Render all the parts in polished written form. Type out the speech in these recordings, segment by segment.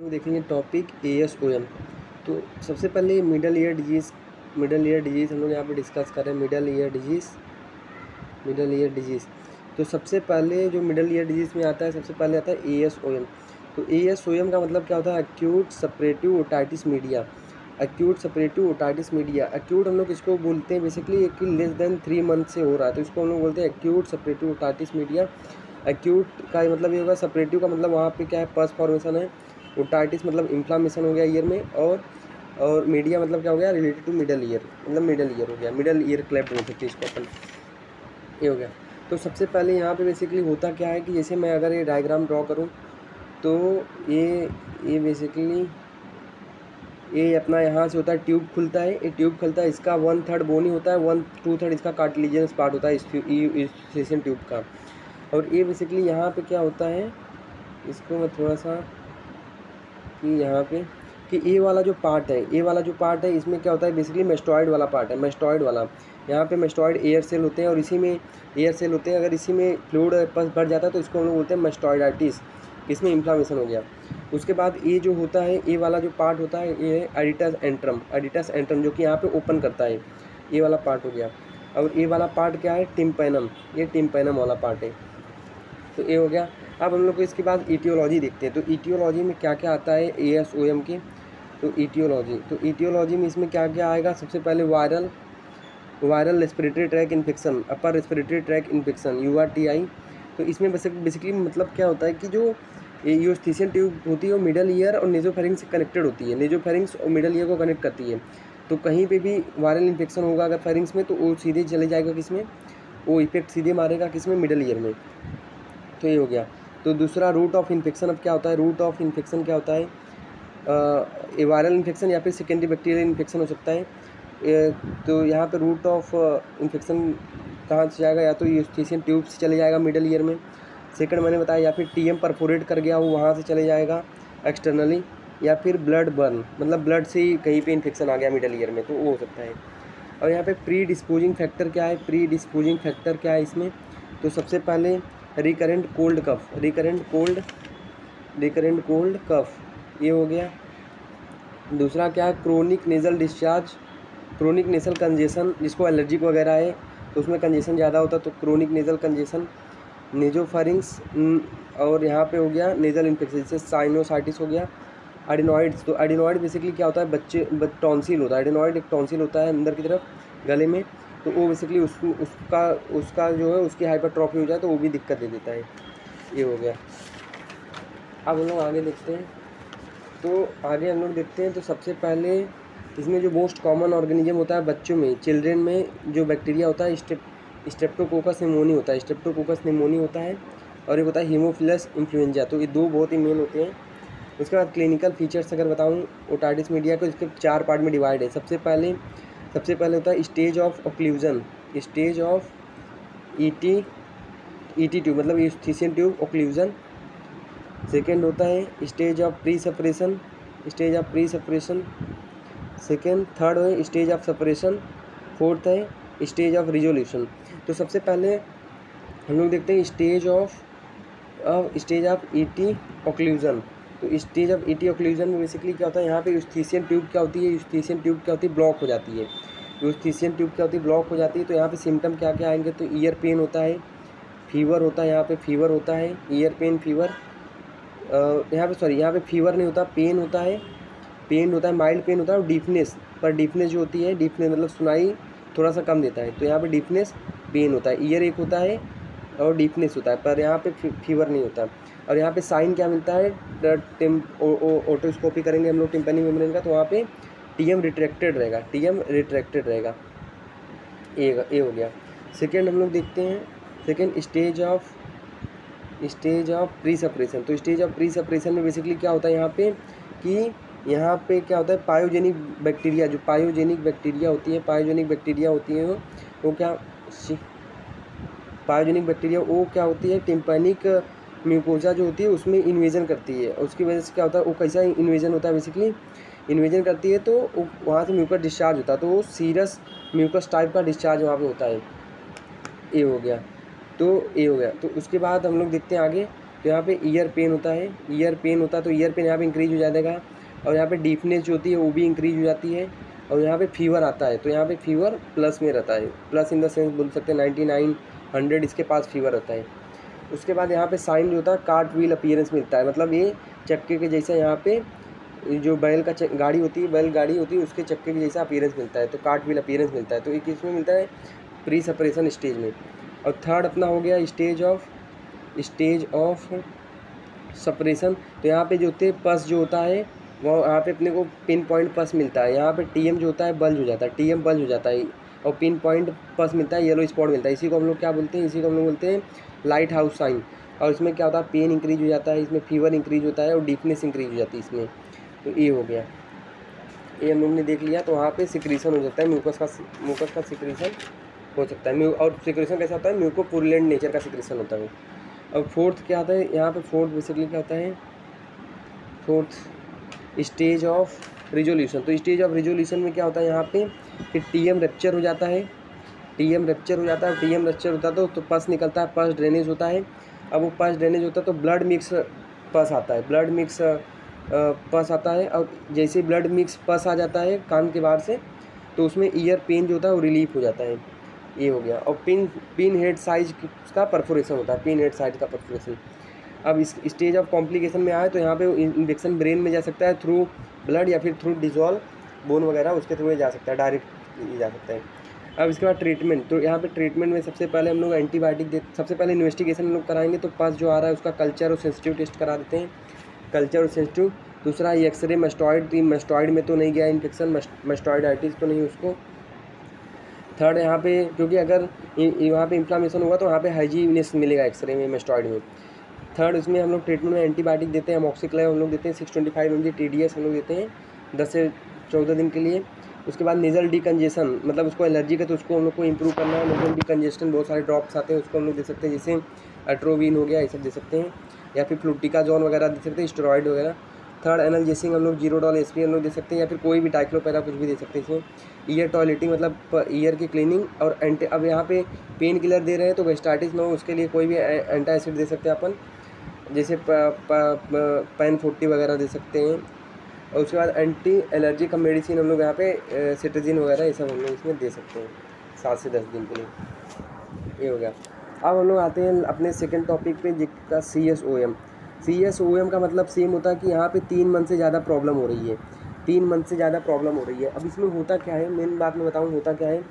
हम देखेंगे topic ASOM। तो सबसे पहले मिडल ईयर डिजीज़ हम लोग यहाँ पे डिस्कस कर रहे हैं। Middle ear disease. तो सबसे पहले जो मिडल ईयर डिजीज़ में आता है, सबसे पहले आता है ASOM। तो ASOM का मतलब क्या होता है? Acute suppurative otitis media. Acute suppurative otitis media, acute हम लोग इसको बोलते हैं बेसिकली कि लेस देन 3 मंथ से हो रहा है, तो इसको हम लोग बोलते हैं acute suppurative otitis media. Acute का मतलब ये होगा, सपरेटिव का मतलब वहाँ पे क्या है? पस फॉर्मेशन है। ओटाइटिस मतलब इन्फ्लामेशन हो गया ईयर में, और मीडिया मतलब क्या हो गया? रिलेटेड टू मिडल ईयर, मतलब मिडल ईयर हो गया, मिडल ईयर क्लेफ्ट बोल सकते हैं इसको अपन, ये हो गया। तो सबसे पहले यहाँ पे बेसिकली होता क्या है कि जैसे मैं अगर ये डायग्राम ड्रॉ करूँ तो ये बेसिकली ये अपना यहाँ से होता है, ट्यूब खुलता है, ये ट्यूब खुलता है, इसका 1/3 बोनी होता है, 1/2 इसका कार्टिलेजियस पार्ट होता है इस सेशन ट्यूब का। और ये बेसिकली यहाँ पे क्या होता है, इसको मैं थोड़ा सा कि यहाँ पे कि ये वाला जो पार्ट है, इसमें क्या होता है? बेसिकली मेस्टॉइड वाला पार्ट है, मेस्टॉइड वाला। यहाँ पे मेस्टॉइड एयर सेल होते हैं और इसी में एयर सेल होते हैं। अगर इसी में फ्लूइड बढ़ जाता है तो इसको हम लोग बोलते हैं मेस्टॉइडाइटिस, इसमें इन्फ्लामेशन हो गया। उसके बाद ये जो होता है, ये वाला जो पार्ट होता है, ये है एडिटस एंट्रम, जो कि यहाँ पे ओपन करता है, ये वाला पार्ट हो गया। और ये वाला पार्ट क्या है? टिम्पैनम, ये टिम्पैनम वाला पार्ट है। तो ये हो गया। अब हम लोग को इसके बाद ईटियोलॉजी देखते हैं। तो ईटियोलॉजी में क्या क्या आता है ASOM की? तो ईटियोलॉजी में इसमें क्या क्या आएगा? सबसे पहले viral respiratory tract infection, upper respiratory tract infection, URTI। तो इसमें बेसिकली मतलब क्या होता है कि जो यूस्थीसियन ट्यूब होती है वो मिडल ईयर और नेजोफेरिंक्स से कनेक्टेड होती है, नेजोफेरिंक्स और मिडल ईयर को कनेक्ट करती है। तो कहीं पे भी वायरल इन्फेक्शन होगा अगर फेरिंग्स में, तो वो सीधे चले जाएगा किसमें? वो इफेक्ट सीधे मारेगा किसमें? मिडल ईयर में। तो ये हो गया। तो दूसरा रूट ऑफ इन्फेक्शन, अब क्या होता है? रूट ऑफ इन्फेक्शन क्या होता है? वायरल इन्फेक्शन या फिर सेकेंडरी बैक्टीरियल इन्फेक्शन हो सकता है। तो यहाँ पे रूट ऑफ इन्फेक्शन कहाँ से जाएगा? या तो यूस्थीसियन ट्यूब से चले जाएगा मिडल ईयर में, सेकंड मैंने बताया, या फिर TM परफोरेट कर गया हो वहाँ से चले जाएगा एक्सटर्नली, या फिर ब्लड बर्न, मतलब ब्लड से ही कहीं पे इन्फेक्शन आ गया मिडल ईयर में, तो वो हो सकता है। और यहाँ पे प्री डिस्पोजिंग फैक्टर क्या है? इसमें तो सबसे पहले रिकरेंट कोल्ड कफ, ये हो गया। दूसरा क्या है? Chronic nasal discharge, chronic nasal congestion, जिसको एलर्जिक वगैरह है तो उसमें कंजेशन ज़्यादा होता है, तो क्रोनिक नेज़ल कंजेशन, नेजोफेरिंक्स, और यहाँ पे हो गया नेज़ल इन्फेक्शन, जैसे साइनोसाइटिस हो गया। एडिनॉइड्स, तो एडिनॉइड बेसिकली क्या होता है? टॉन्सिल होता है, एडिनॉइड एक टॉन्सिल होता है अंदर की तरफ गले में, तो वो बेसिकली उसका जो है उसकी हाइपरट्रॉफी हो जाए तो वो भी दिक्कत दे देता है, ये हो गया। अब हम लोग आगे देखते हैं। तो सबसे पहले इसमें जो मोस्ट कॉमन ऑर्गेनिज्म होता है बच्चों में, चिल्ड्रेन में, जो बैक्टीरिया होता है स्ट्रेप्टोकोकस निमोनी होता है, और एक होता है हीमोफिलस इन्फ्लुएंजा। तो ये दो बहुत ही मेन होते हैं। उसके बाद क्लिनिकल फीचर्स अगर बताऊँ ओटाइटिस मीडिया को, इसके 4 पार्ट में डिवाइड है। सबसे पहले होता है stage of occlusion, stage of ET tube, मतलब यूस्थीसियन ट्यूब ओक्लूजन। सेकेंड होता है stage of pre separation, second. Third है स्टेज ऑफ सेपरेशन। फोर्थ है स्टेज ऑफ रिजोल्यूशन। तो सबसे पहले हम लोग देखते हैं स्टेज ऑफ ET ओक्लूजन। तो स्टेज ऑफ ET ओक्लूजन में बेसिकली क्या होता है? यहाँ पे यूस्थीसियन ट्यूब क्या होती है? ब्लॉक हो जाती है। ब्लॉक हो जाती है। तो यहाँ पे सिम्टम क्या क्या आएंगे? तो ईयर पेन होता है, फीवर होता है, यहाँ पे फीवर होता है, ईयर पेन, फीवर। यहाँ पे फीवर नहीं होता, पेन होता है, माइल्ड पेन होता है, और डीफनेस, पर डीफनेस जो होती है, डीफनेस मतलब सुनाई थोड़ा सा कम देता है, तो यहाँ पे डीफनेस, पेन होता है, ईयर एक होता है और डीफनेस होता है, पर यहाँ पे फीवर नहीं होता। और यहाँ पे साइन क्या मिलता है? ओटोस्कोपी करेंगे हम लोग टिम्पैनिक मेम्ब्रेन का, तो वहाँ पे TM रिट्रैक्टेड रहेगा, ये हो गया। सेकेंड हम लोग देखते हैं, second stage of pre separation. तो स्टेज ऑफ प्री सेपरेशन में बेसिकली क्या होता है? यहाँ पे क्या होता है? पायोजेनिक बैक्टीरिया होती है, वो क्या होती है? टिम्पैनिक म्यूकोजा जो होती है उसमें इन्वेजन करती है, और उसकी वजह से क्या होता है? वो कैसा इन्वेजन होता है? बेसिकली इन्वेजन करती है तो वहाँ से म्यूकस डिस्चार्ज होता है, तो वो सीरस म्यूकस टाइप का डिस्चार्ज वहाँ पे होता है, ये हो गया। तो उसके बाद हम लोग देखते हैं आगे तो यहाँ पे ईयर पेन होता है, ईयर पेन होता है, तो ईयर पेन यहाँ पे इंक्रीज हो जाएगा। और यहाँ पे डीपनेस जो होती है वो भी इंक्रीज हो जाती है। और यहाँ पे फीवर आता है, तो यहाँ पे फीवर प्लस में रहता है, प्लस इन द सेंस बोल सकते हैं 99 100 इसके पास फीवर रहता है। उसके बाद यहाँ पे साइन जो होता है कार्ट व्हील अपीयरेंस मिलता है, मतलब ये चक्के के जैसा यहाँ पे जो बैल का गाड़ी होती है, बैलगाड़ी होती है, उसके चक्के के जैसा अपीयरेंस मिलता है, तो कार्ट व्हील अपीयरेंस मिलता है। तो ये किस में मिलता है? प्री सेपरेशन स्टेज में। और थर्ड अपना हो गया स्टेज ऑफ सेपरेशन। तो यहाँ पे जो होते पस जो होता है वो यहाँ पे अपने को पिन पॉइंट पस मिलता है। यहाँ पे टीएम जो होता है बल्ज हो जाता है, टीएम बल्ज हो जाता है, और पिन पॉइंट पस मिलता है, येलो स्पॉट मिलता है। इसी को हम लोग क्या बोलते हैं? इसी को हम लोग बोलते हैं लाइट हाउस साइन। और इसमें क्या होता है? पेन इंक्रीज हो जाता है, इसमें फीवर इंक्रीज होता है और डीपनेस इंक्रीज हो जाती है इसमें। तो ये हो गया, ये हम लोग ने देख लिया। तो वहाँ पे सिक्रीशन हो जाता है, म्यूकस का सिक्रीशन हो सकता है। और सिक्रीशन कैसा होता है? म्यूकोपुरुलेंट नेचर का सिक्रीशन होता है। अब फोर्थ क्या आता है यहाँ पे? फोर्थ बेसिकली क्या होता है? Fourth stage of resolution. तो स्टेज ऑफ रिजोल्यूशन में क्या होता है यहाँ पे कि टीएम रप्चर हो जाता है, टीएम रप्चर हो जाता है। टीएम रप्चर होता है तो पस निकलता है, पस ड्रेनेज होता है। अब वो पस ड्रेनेज होता है तो ब्लड मिक्स पस आता है, ब्लड मिक्स पस आता है। और जैसे ब्लड मिक्स पस आ जाता है कान के बाहर से, तो उसमें ईयर पेन जो होता है वो रिलीफ हो जाता है। ये हो गया। और पिन हेड साइज का परफोरेशन होता है, पिन हेड साइज का परफोरेशन। अब इस स्टेज ऑफ कॉम्प्लिकेशन में आए तो यहाँ पे इन्फेक्शन ब्रेन में जा सकता है थ्रू ब्लड या फिर थ्रू डिजॉल्व बोन वगैरह, उसके थ्रू जा सकता है, डायरेक्ट जा सकता है। अब इसके बाद ट्रीटमेंट। तो यहाँ पे ट्रीटमेंट में सबसे पहले हम लोग एंटीबायोटिक सबसे पहले इन्वेस्टिगेशन हम लोग कराएंगे। तो पास जो आ रहा है उसका कल्चर और सेंसिटिव टेस्ट करा देते हैं, कल्चर और सेंसिटिव। दूसरा एक्सरे मस्टॉइड, मस्टॉइड में तो नहीं गया इन्फेक्शन, मस्टॉइडाइटिस तो नहीं उसको। थर्ड यहाँ पे क्योंकि अगर वहाँ पे इन्फ्लामेशन होगा तो वहाँ पे हाइजीनेस मिलेगा एक्सरे में, मस्टॉइड में। थर्ड इसमें हम लोग ट्रीटमेंट में एंटीबायोटिक देते हैं, अमॉक्सिक्लाइव हम लोग देते हैं 625 mg TDS हम लोग देते हैं 10 से 14 दिन के लिए। उसके बाद नेजल डिकंजेशन, मतलब उसको एलर्जी का, तो उसको हम लोग को इंप्रूव करना है। नेजल डिकंजेशन बहुत सारे ड्रॉप्स आते हैं, उसको हम लोग दे सकते हैं, जैसे एट्रोविन हो गया, ये सब दे सकते हैं, या फिर फ्लूटिकाजोन वगैरह दे सकते हैं, स्टेरॉइड वगैरह। थर्ड एनाल्जेसिक हम लोग जीरोडॉल एस्पिरिन हम लोग दे सकते हैं, या फिर कोई भी डाइक्लोपेरा कुछ भी दे सकते हैं इसमें। ईयर टॉयलेटिंग मतलब ईयर की क्लीनिंग और अब यहाँ पे पेन किलर दे रहे हैं तो गैस्ट्राइटिस ना हो उसके लिए कोई भी एंटा एसिड दे सकते हैं अपन, जैसे पैन 40 वगैरह दे सकते हैं। और उसके बाद एंटी एलर्जी का मेडिसिन हम लोग यहाँ पे सिट्राजिन वगैरह ये सब हम लोग इसमें दे सकते हैं 7 से 10 दिन के लिए। ये हो गया। अब हम लोग आते हैं अपने सेकंड टॉपिक पे, जिसका CSOM। CSOM का मतलब सेम होता है कि यहाँ पे 3 मंथ से ज़्यादा प्रॉब्लम हो रही है, 3 मंथ से ज़्यादा प्रॉब्लम हो रही है। अब इसमें होता क्या है, मेन बात मैं बताऊँ, होता क्या है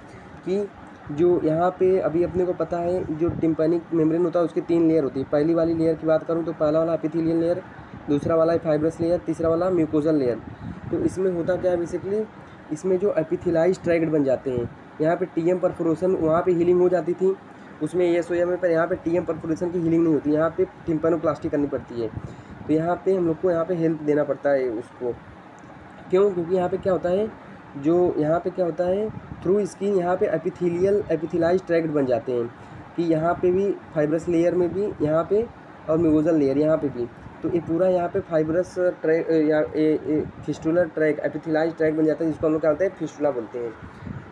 कि जो यहाँ पे अभी अपने को पता है जो टिम्पैनिक मेम्ब्रेन होता है उसकी 3 लेयर होती है। पहली वाली लेयर की बात करूँ तो पहला वाला एपिथेलियल लेयर, दूसरा वाला है फाइब्रस लेयर, तीसरा वाला म्यूकोजल लेयर। तो इसमें होता क्या है बेसिकली, इसमें जो एपिथेलाइज ट्रैक्ट बन जाते हैं, यहाँ पे टीएम परफोरेशन वहाँ पे हीलिंग हो जाती थी उसमें ASOM में, पर यहाँ पे टीएम परफोरेशन की हीलिंग नहीं होती, यहाँ पे टिम्पैनोप्लास्टी करनी पड़ती है। तो यहाँ पे हम लोग को यहाँ पे हेल्प देना पड़ता है उसको। क्यों? क्योंकि यहाँ पे क्या होता है, जो यहाँ पे क्या होता है, थ्रू स्किन यहाँ पे एपिथेलाइज ट्रैक्ट बन जाते हैं कि यहाँ पे भी फाइब्रस लेयर में भी यहाँ पे, और म्यूकोजल लेयर यहाँ पे भी। तो ये पूरा यहाँ पे फाइब्रस ट्रैक या फिस्टुलर ट्रैक, एपिथेलाइज ट्रैक बन जाता है, जिसको हम लोग क्या बोलते हैं, फिस्टुला बोलते हैं।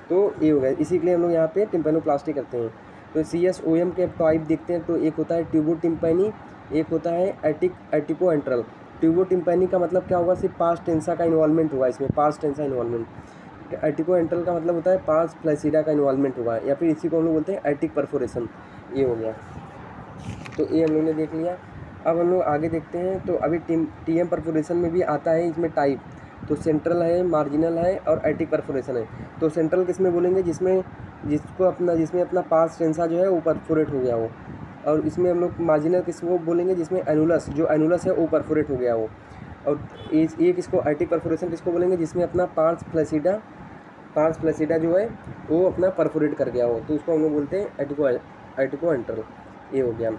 तो ये हो गया, इसी के लिए हम लोग यहाँ पे टिम्पैनोप्लास्टी करते हैं। तो CSOM के टाइप देखते हैं, तो एक होता है ट्यूबो टिम्पैनी, एक होता है एटिको एंट्रल। ट्यूबो टिम्पैनी का मतलब क्या होगा, सिर्फ पास टेंसा का इन्वॉल्वमेंट हुआ इसमें, पास टेंसा इन्वॉल्वमेंट। एटिको एंट्रल का मतलब होता है पास फ्लैसिडा का इन्वॉल्वमेंट हुआ है, या फिर इसी को हम लोग बोलते हैं एटिक परफोरेशन। ये हो गया। तो ये हम लोग ने देख लिया। अब हम लोग आगे देखते हैं। तो अभी TM परफोरेशन में भी आता है इसमें टाइप, तो सेंट्रल है, मार्जिनल है और एटिक परफोरेशन है। तो सेंट्रल किसमें बोलेंगे, जिसमें अपना पास टेंसा जो है वो परफोरेट हो गया हो। और इसमें हम लोग मार्जिनल किसको बोलेंगे, जिसमें एनुलस है वो परफोरेट हो गया हो। और ये किसको, एटिक परफोरेशन किसको बोलेंगे, जिसमें अपना पार्स फ्लैसिडा जो है वो अपना परफोरेट कर गया हो, तो उसको हम लोग बोलते हैं एटिको एंट्रल। ये हो गया।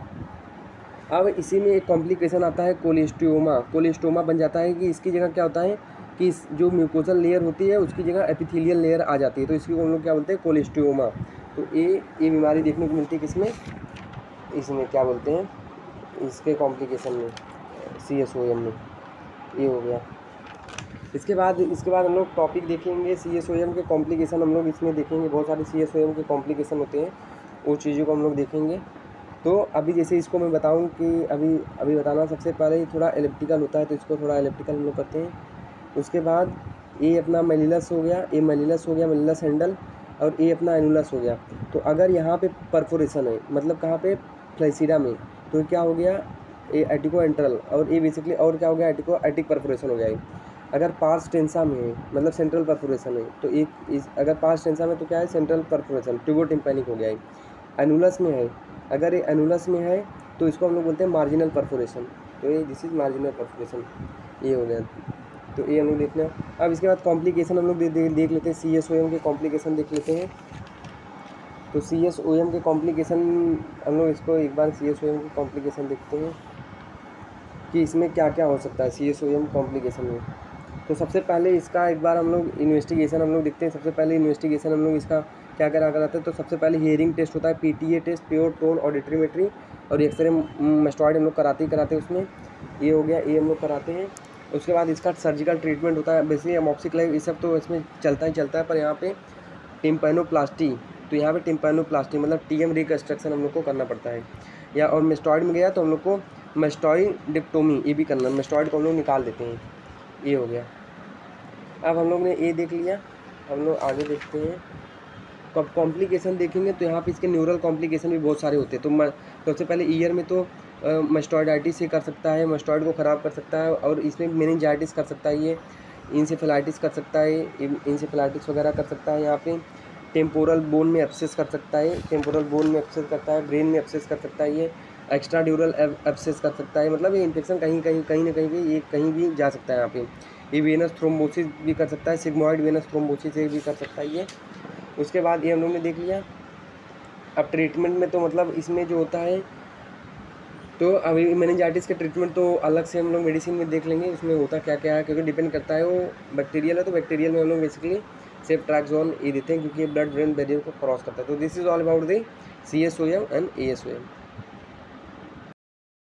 अब इसी में एक कॉम्प्लिकेशन आता है कोलेस्टोमा बन जाता है, कि इसकी जगह क्या होता है कि जो म्यूकोजल लेयर होती है उसकी जगह एपिथेलियल लेयर आ जाती है, तो इसको हम लोग क्या बोलते हैं, कोलेस्टोमा। तो ये बीमारी देखने को मिलती है किसमें, इसमें क्या बोलते हैं, इसके कॉम्प्लिकेशन में, CSOM में। ये हो गया। इसके बाद हम लोग टॉपिक देखेंगे CSOM के कॉम्प्लिकेशन, हम लोग इसमें देखेंगे बहुत सारे CSOM के कॉम्प्लिकेशन होते हैं, वो चीज़ों को हम लोग देखेंगे। तो अभी जैसे इसको मैं बताऊं कि अभी बताना, सबसे पहले थोड़ा एलिप्टिकल होता है, तो इसको थोड़ा एलिप्टिकल हम लोग करते हैं। उसके बाद ये अपना मेलिलस हो गया, ये मेलिलस हो गया, मेलिलस हैंडल, और ये अपना एनुलस हो गया। तो अगर यहाँ पे परफोरेशन है, मतलब कहाँ पे, फ्लैसिडा में, तो क्या हो गया, ये एटिको एंट्रल, और ये बेसिकली और क्या हो गया, एटिक परफोरेशन हो गया ये। अगर पार्स टेंसा में है, मतलब सेंट्रल परफोरेशन है, तो एक अगर पार्स टेंसा में तो क्या है, सेंट्रल परफोरेशन, ट्यूबो टिम्पैनिक हो गया है। एनुलस में है, अगर ये एनुलस में है तो इसको हम लोग बोलते हैं मार्जिनल परफोरेशन, तो ये दिस इज मार्जिनल परफोरेशन, ये हो गया। तो ये हम लोग देखना। अब इसके बाद कॉम्प्लिकेशन हम लोग देख लेते हैं, CSOM के कॉम्प्लिकेशन देख लेते हैं। तो CSOM के कॉम्प्लिकेशन हम लोग इसको एक बार CSOM के कॉम्प्लिकेशन देखते हैं कि इसमें क्या क्या हो सकता है CSOM कॉम्प्लिकेशन में। तो सबसे पहले इसका एक बार हम लोग इन्वेस्टिगेशन हम लोग देखते हैं। सबसे पहले इन्वेस्टिगेशन हम लोग इसका क्या क्या कराते हैं। तो सबसे पहले हियरिंग टेस्ट होता है, PTA टेस्ट, प्योर टोन ऑडिट्रीमेट्री, और एक्सरे मेस्टॉइड हम लोग कराते ही उसमें, ये हो गया, ये हम लोग कराते हैं। उसके बाद इसका सर्जिकल ट्रीटमेंट होता है, बेसिकली अमॉक्सिक्लाइव, ये सब तो इसमें चलता है, पर यहाँ पे टिम्पैनोप्लास्टी, तो यहाँ पे टिम्पैनोप्लास्टी मतलब TM रिकन्स्ट्रक्शन हम लोग को करना पड़ता है। या और मेस्टॉइड में गया तो हम लोग को मेस्टॉइडेक्टोमी ये भी करना, मेस्टॉइड को हम लोग निकाल देते हैं, ये हो गया। अब हम लोग ने ये देख लिया, हम लोग आगे देखते हैं। कब कॉम्प्लिकेशन देखेंगे तो यहाँ पे इसके न्यूरल कॉम्प्लिकेशन भी बहुत सारे होते हैं। तो सबसे पहले ईयर में तो मेस्टॉइडाइटिस से कर सकता है, मेस्टॉइड को ख़राब कर सकता है, और इसमें मेनिंजाइटिस कर सकता है, ये इंसेफेलाइटिस कर सकता है, इंसेफेलाइटिस वगैरह कर सकता है। यहाँ पे टेम्पोरल बोन में एब्सेस कर सकता है, टेम्पोरल बोन में एब्सेस करता है, ब्रेन में एब्सेस कर सकता है, ये एक्स्ट्रा ड्यूरल एब्सेस कर सकता है, मतलब ये इन्फेक्शन कहीं ना कहीं भी ये कहीं भी जा सकता है। यहाँ पे ये वेनस थ्रोम्बोसिस भी कर सकता है, सिग्मोइड वेनस थ्रोम्बोसिस ये भी कर सकता है ये। उसके बाद ये हम लोग ने देख लिया। अब ट्रीटमेंट में तो मतलब इसमें जो होता है, तो अभी मेनिंजाइटिस के ट्रीटमेंट तो अलग से हम लोग मेडिसिन में देख लेंगे, उसमें होता क्या क्या है, क्योंकि डिपेंड करता है, वो बैक्टीरियल है, तो बैक्टीरियल में हम लोग बेसिकली सेफ्ट्रैक्सोन ये देते हैं, क्योंकि ये ब्लड ब्रेन बैरियर को क्रॉस करता है। तो this is all about the CSOM and ASOM।